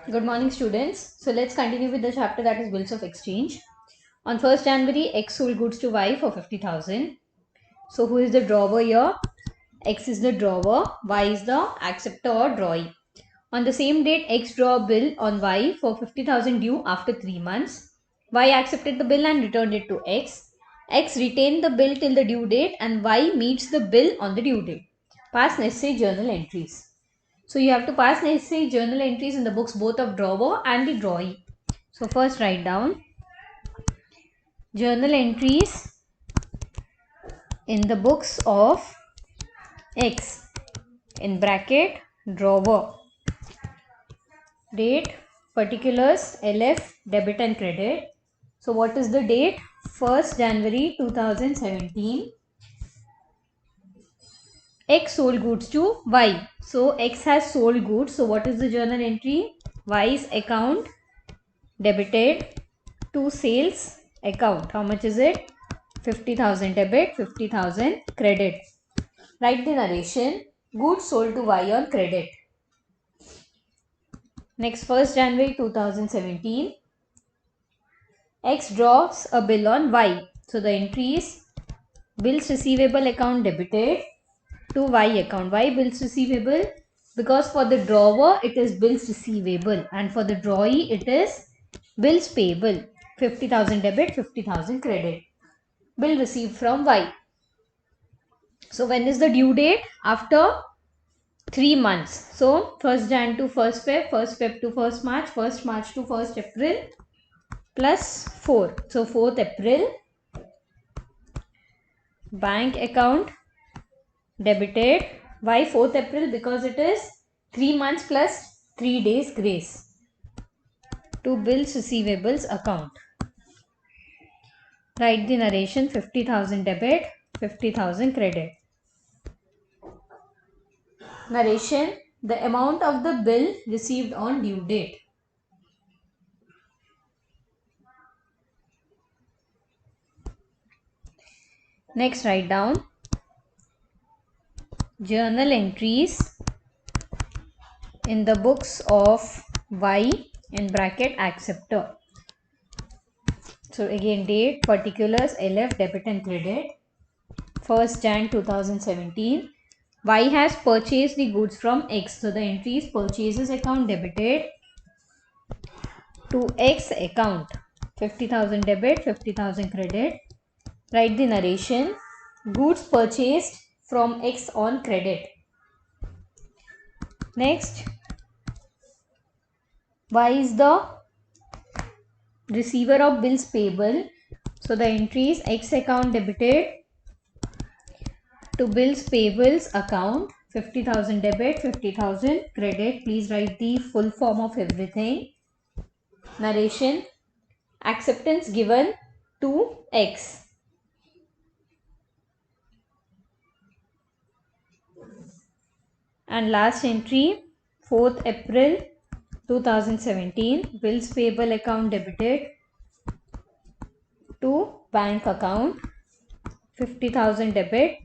Good morning, students. So let's continue with the chapter that is bills of exchange. On 1st January, X sold goods to Y for 50,000. So who is the drawer here? X is the drawer, Y is the acceptor or drawee. On the same date, X draw a bill on Y for 50,000 due after 3 months. Y accepted the bill and returned it to X. X retained the bill till the due date and Y meets the bill on the due date. Pass necessary journal entries. So you have to pass necessary journal entries in the books both of drawer and the drawee. So first write down journal entries in the books of X in bracket drawer. Date, particulars, LF, debit and credit. So what is the date? 1st January 2017. X sold goods to Y. So X has sold goods. So what is the journal entry? Y's account debited to sales account. How much is it? 50,000 debit, 50,000 credit. Write the narration. Goods sold to Y on credit. Next, 1st January 2017. X draws a bill on Y. So the entry is bills receivable account debited to Y account. Why bills receivable? Because for the drawer it is bills receivable and for the drawee it is bills payable. 50,000 debit, 50,000 credit. Bill received from Y. So when is the due date? After 3 months. So 1st Jan to 1st Feb, 1st Feb to 1st March, 1st March to 1st April plus 4. So 4th April, bank account debited. Why 4th April? Because it is 3 months plus 3 days grace. To bills receivables account. Write the narration. 50,000 debit, 50,000 credit. Narration. The amount of the bill received on due date. Next, write down journal entries in the books of Y in bracket acceptor. So again date, particulars, LF, debit and credit. 1st Jan 2017. Y has purchased the goods from X. So the entry is purchases account debited to X account. 50,000 debit, 50,000 credit. Write the narration. Goods purchased from X on credit. Next, Y is the receiver of bills payable. So the entry is X account debited to bills payables account. 50,000 debit, 50,000 credit. Please write the full form of everything. Narration. Acceptance given to X. And last entry, 4th April 2017. Bills payable account debited to bank account. 50,000 debit,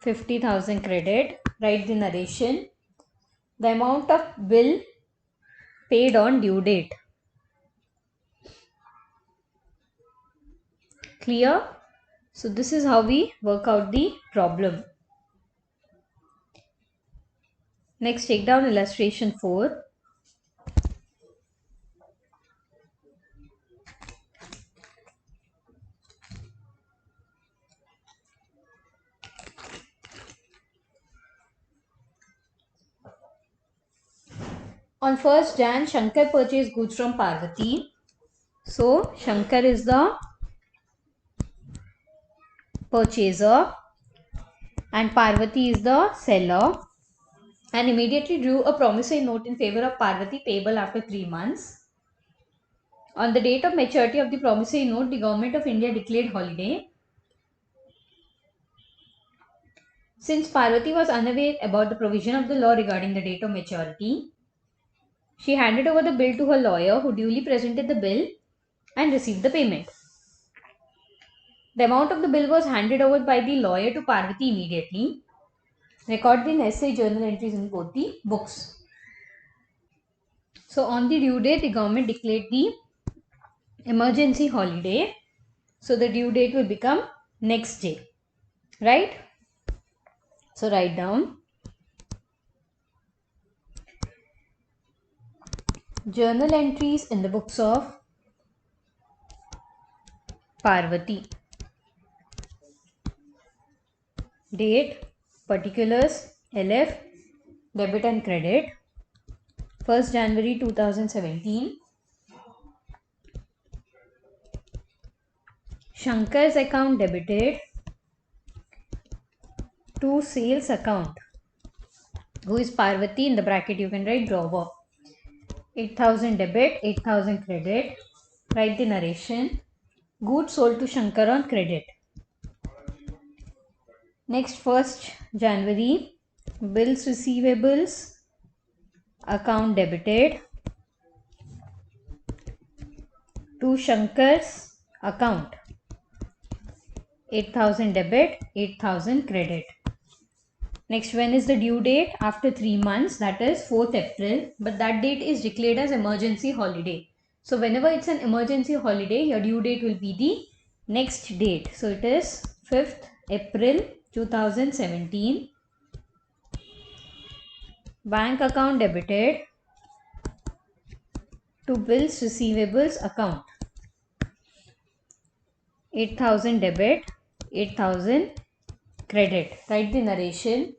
50,000 credit. Write the narration. The amount of bill paid on due date. Clear? So this is how we work out the problem. Next, take down illustration 4. On 1st Jan, Shankar purchased goods from Parvati. So Shankar is the purchaser and Parvati is the seller, and immediately drew a promissory note in favor of Parvati payable after 3 months. On the date of maturity of the promissory note, the Government of India declared holiday. Since Parvati was unaware about the provision of the law regarding the date of maturity, she handed over the bill to her lawyer, who duly presented the bill and received the payment. The amount of the bill was handed over by the lawyer to Parvati immediately. Record the necessary journal entries in both the books. So on the due date, the government declared the emergency holiday. So the due date will become next day, right? So write down journal entries in the books of Parvati. Date, particulars, LF, debit and credit. 1st January 2017. Shankar's account debited to sales account. Who is Parvati? In the bracket you can write drawer. 8,000 debit, 8,000 credit. Write the narration. Goods sold to Shankar on credit. Next, 1st January, bills receivables account debited to Shankar's account. 8,000 debit, 8,000 credit. Next, when is the due date? After 3 months, that is 4th April, but that date is declared as emergency holiday. So whenever it's an emergency holiday, your due date will be the next date. So it is 5th April 2017. Bank account debited to bills receivables account. 8,000 debit, 8,000 credit. Write the narration.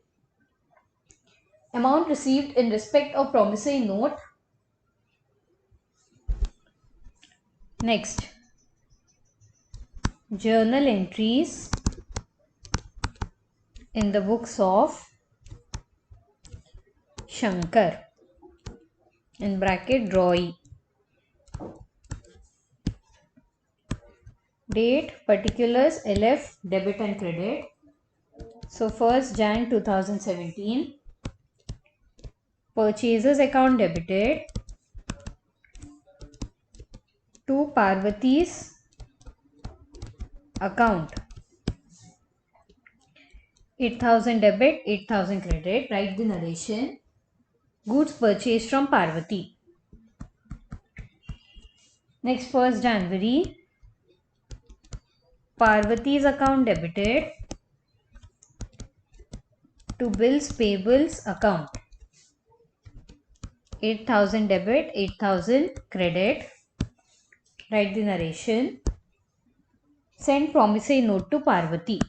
Amount received in respect of promissory note. Next, journal entries in the books of Shankar, in bracket drawee. Date, particulars, LF, debit and credit. So 1st Jan 2017. Purchases account debited to Parvati's account. 8,000 debit, 8,000 credit. Write the narration. Goods purchased from Parvati. Next, 1st January. Parvati's account debited to bills payables account. 8,000 debit, 8,000 credit. Write the narration. Send promissory note to Parvati.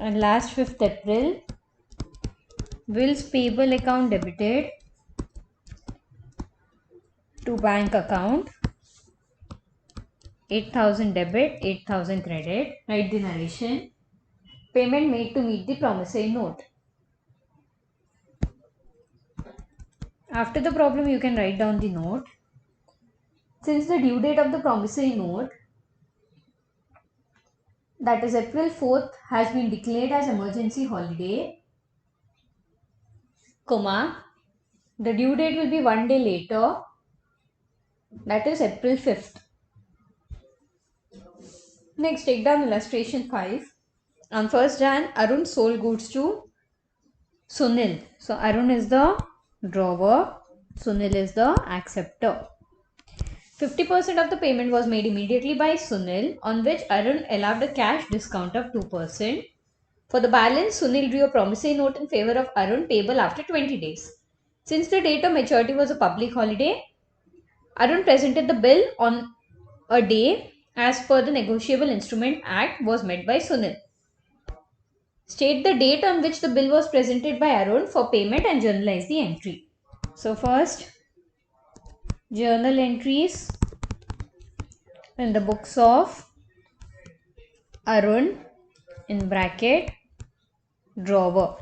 And last, 5th April. Bills payable account debited to bank account. 8,000 debit, 8,000 credit. Write the narration. Payment made to meet the promissory note. After the problem, you can write down the note. Since the due date of the promissory note, that is April 4th, has been declared as emergency holiday, the due date will be 1 day later, that is April 5th. Next, take down illustration 5. On 1st Jan, Arun sold goods to Sunil. So Arun is the drawer, Sunil is the acceptor. 50% of the payment was made immediately by Sunil, on which Arun allowed a cash discount of 2%. For the balance, Sunil drew a promissory note in favor of Arun payable after 20 days. Since the date of maturity was a public holiday, Arun presented the bill on a day as per the Negotiable Instrument Act was met by Sunil. State the date on which the bill was presented by Arun for payment and journalize the entry. So first, journal entries in the books of Arun in bracket drawer.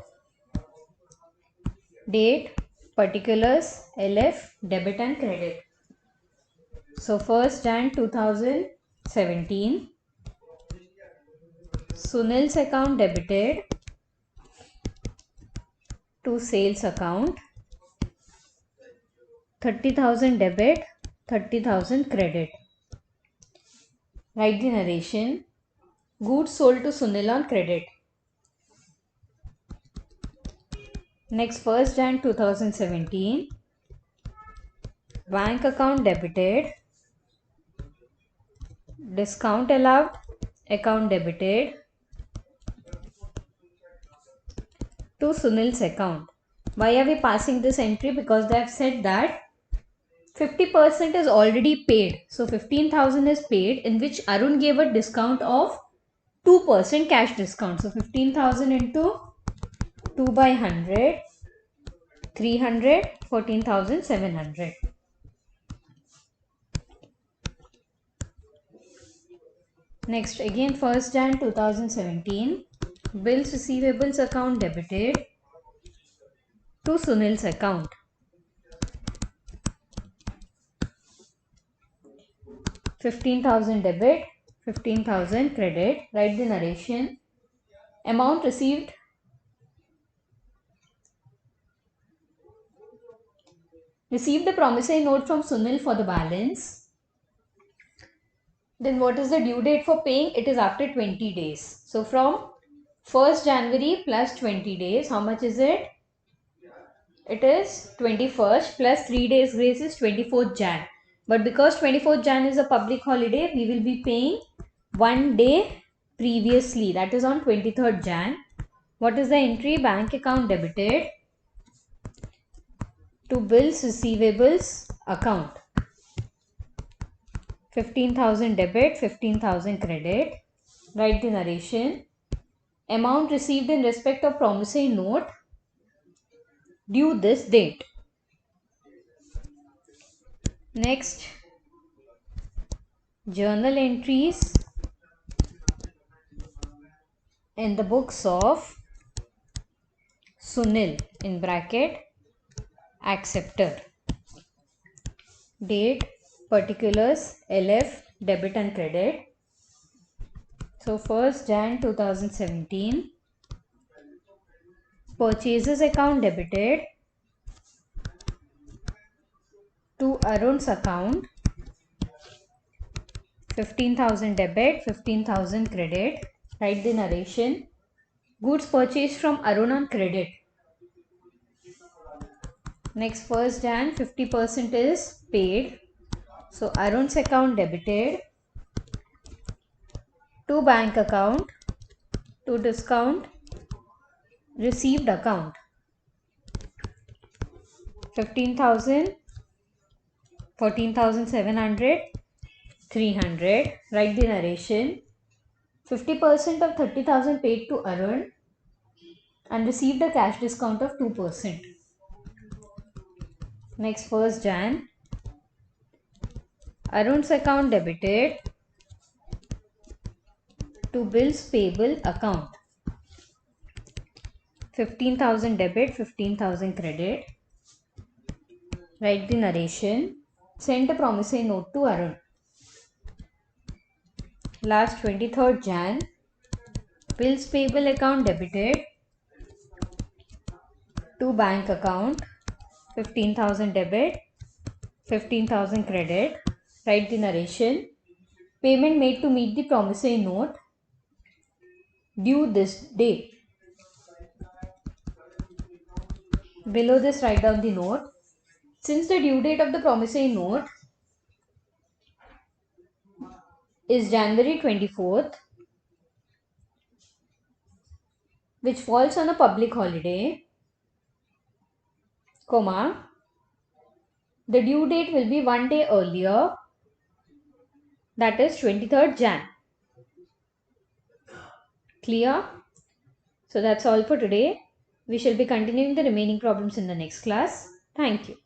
Date, particulars, LF, debit and credit. So 1st Jan 2017. Sunil's account debited to sales account. 30,000 debit, 30,000 credit. Write the narration. Goods sold to Sunil on credit. Next, 1st Jan 2017, bank account debited, discount allowed, account debited to Sunil's account. Why are we passing this entry? Because they have said that 50% is already paid. So 15,000 is paid, in which Arun gave a discount of 2% cash discount. So 15,000 into 2 by 100, 300, 14,700. Next, again 1st Jan 2017, bills receivables account debited to Sunil's account. 15,000 debit, 15,000 credit. Write the narration. Amount received. Received a promissory note from Sunil for the balance. Then what is the due date for paying? It is after 20 days. So from 1st January plus 20 days, how much is it? It is 21st plus 3 days grace is 24th Jan. But because 24th Jan is a public holiday, we will be paying 1 day previously. That is on 23rd Jan. What is the entry? Bank account debited to bills receivables account. 15,000 debit, 15,000 credit. Write the narration. Amount received in respect of promissory note due this date. Next, journal entries in the books of Sunil in bracket acceptor. Date, particulars, LF, debit and credit. So 1st Jan 2017, purchases account debited to Arun's account, 15,000 debit, 15,000 credit. Write the narration. Goods purchased from Arun on credit. Next, 1st Jan, 50% is paid. So Arun's account debited to bank account to discount received account. 15,000, 14,700, 300. Write the narration. 50% of 30,000 paid to Arun and received a cash discount of 2%. Next, 1st Jan, Arun's account debited to bills payable account. 15,000 debit, 15,000 credit. Write the narration. Sent a promissory note to Arun. Last 23rd Jan, bills payable account debited to bank account. 15,000 debit, 15,000 credit. Write the narration. Payment made to meet the promissory note due this date. Below this, write down the note. Since the due date of the promissory note is January 24th, which falls on a public holiday, comma, the due date will be 1 day earlier, that is 23rd Jan. Clear? So that's all for today. We shall be continuing the remaining problems in the next class. Thank you.